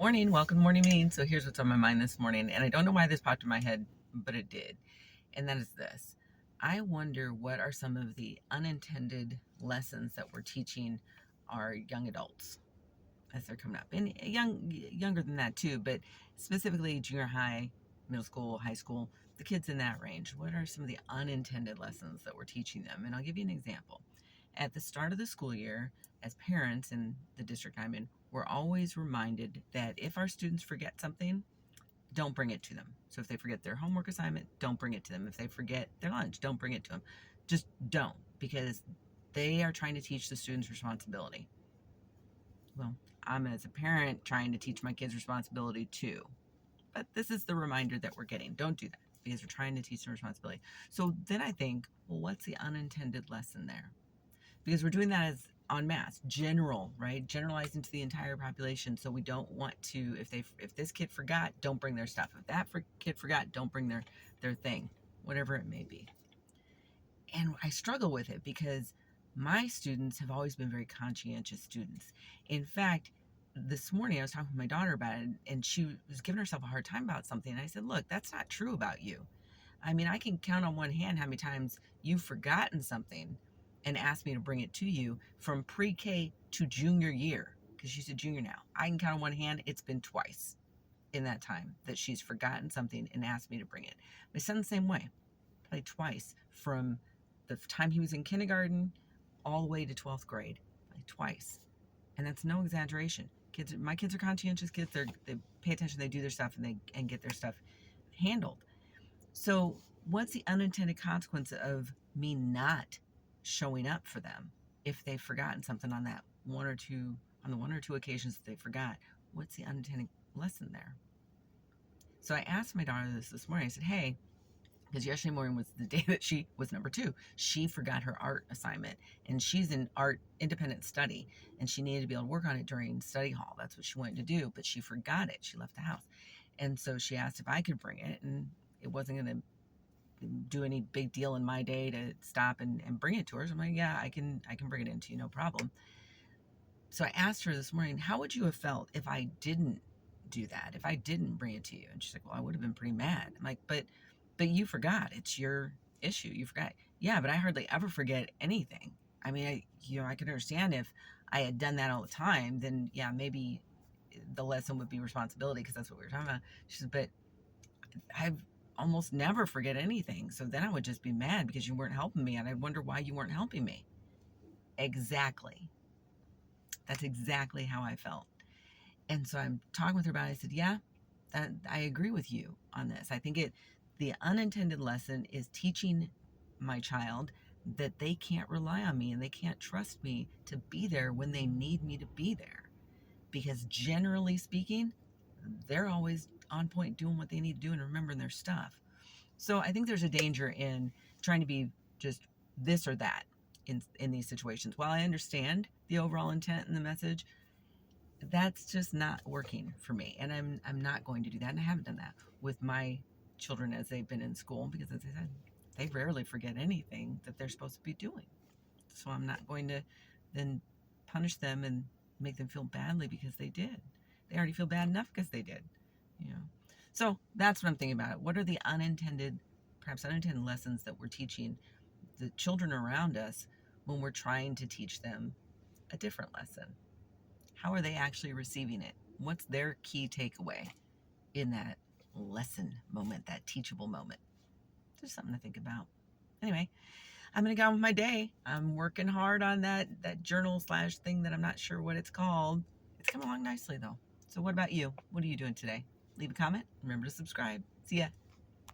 Morning, welcome to Morning Meeting. So here's what's on my mind this morning, and I don't know why this popped in my head, but it did. And that is this. I wonder what are some of the unintended lessons that we're teaching our young adults as they're coming up. And younger than that too, but specifically junior high, middle school, high school, the kids in that range. What are some of the unintended lessons that we're teaching them? And I'll give you an example. At the start of the school year, as parents in the district I'm in, we're always reminded that if our students forget something, don't bring it to them. So if they forget their homework assignment, don't bring it to them. If they forget their lunch, don't bring it to them. Just don't, because they are trying to teach the students responsibility. Well, I'm as a parent trying to teach my kids responsibility too. But this is the reminder that we're getting. Don't do that because we're trying to teach them responsibility. So then I think, well, what's the unintended lesson there? Because we're doing that as en masse, general, right? Generalizing to the entire population. So we don't want to, if this kid forgot, don't bring their stuff. If that kid forgot, don't bring their thing, whatever it may be. And I struggle with it because my students have always been very conscientious students. In fact, this morning I was talking with my daughter about it, and she was giving herself a hard time about something. And I said, look, that's not true about you. I mean, I can count on one hand how many times you've forgotten something and asked me to bring it to you from pre-K to junior year, because she's a junior now. I can count on one hand, it's been twice in that time that she's forgotten something and asked me to bring it. My son the same way, probably twice from the time he was in kindergarten all the way to 12th grade, like twice. And that's no exaggeration. My kids are conscientious kids. They pay attention, they do their stuff, and get their stuff handled. So what's the unintended consequence of me not showing up for them if they've forgotten something on the one or two occasions that they forgot? What's the unintended lesson there? So I asked my daughter this morning. I said, hey, because yesterday morning was the day that she was number 2. She forgot her art assignment, and she's in art independent study, and she needed to be able to work on it during study hall. That's what she wanted to do, but she forgot it. She left the house. And so she asked if I could bring it, and it wasn't going to do any big deal in my day to stop and bring it to her. So I'm like, yeah, I can bring it into you, no problem. So I asked her this morning, how would you have felt if I didn't do that, if I didn't bring it to you? And she's like, well, I would have been pretty mad. I'm like, but you forgot. It's your issue. You forgot. Yeah, but I hardly ever forget anything. I mean, I could understand if I had done that all the time, then yeah, maybe the lesson would be responsibility, because that's what we were talking about. She said, but I've almost never forget anything. So then I would just be mad because you weren't helping me, and I'd wonder why you weren't helping me. Exactly. That's exactly how I felt. And so I'm talking with her about it. I said, yeah, I agree with you on this. I think the unintended lesson is teaching my child that they can't rely on me and they can't trust me to be there when they need me to be there. Because generally speaking, they're always on point doing what they need to do and remembering their stuff. So I think there's a danger in trying to be just this or that in these situations. While I understand the overall intent and the message, that's just not working for me, and I'm not going to do that, and I haven't done that with my children as they've been in school, because as I said, they rarely forget anything that they're supposed to be doing. So I'm not going to then punish them and make them feel badly because they did. They already feel bad enough because they did, you know. So that's what I'm thinking about. What are the perhaps unintended lessons that we're teaching the children around us when we're trying to teach them a different lesson? How are they actually receiving it? What's their key takeaway in that lesson moment, that teachable moment? Just something to think about. Anyway, I'm going to get on with my day. I'm working hard on that journal / thing that I'm not sure what it's called. It's coming along nicely though. So what about you? What are you doing today? Leave a comment. Remember to subscribe. See ya.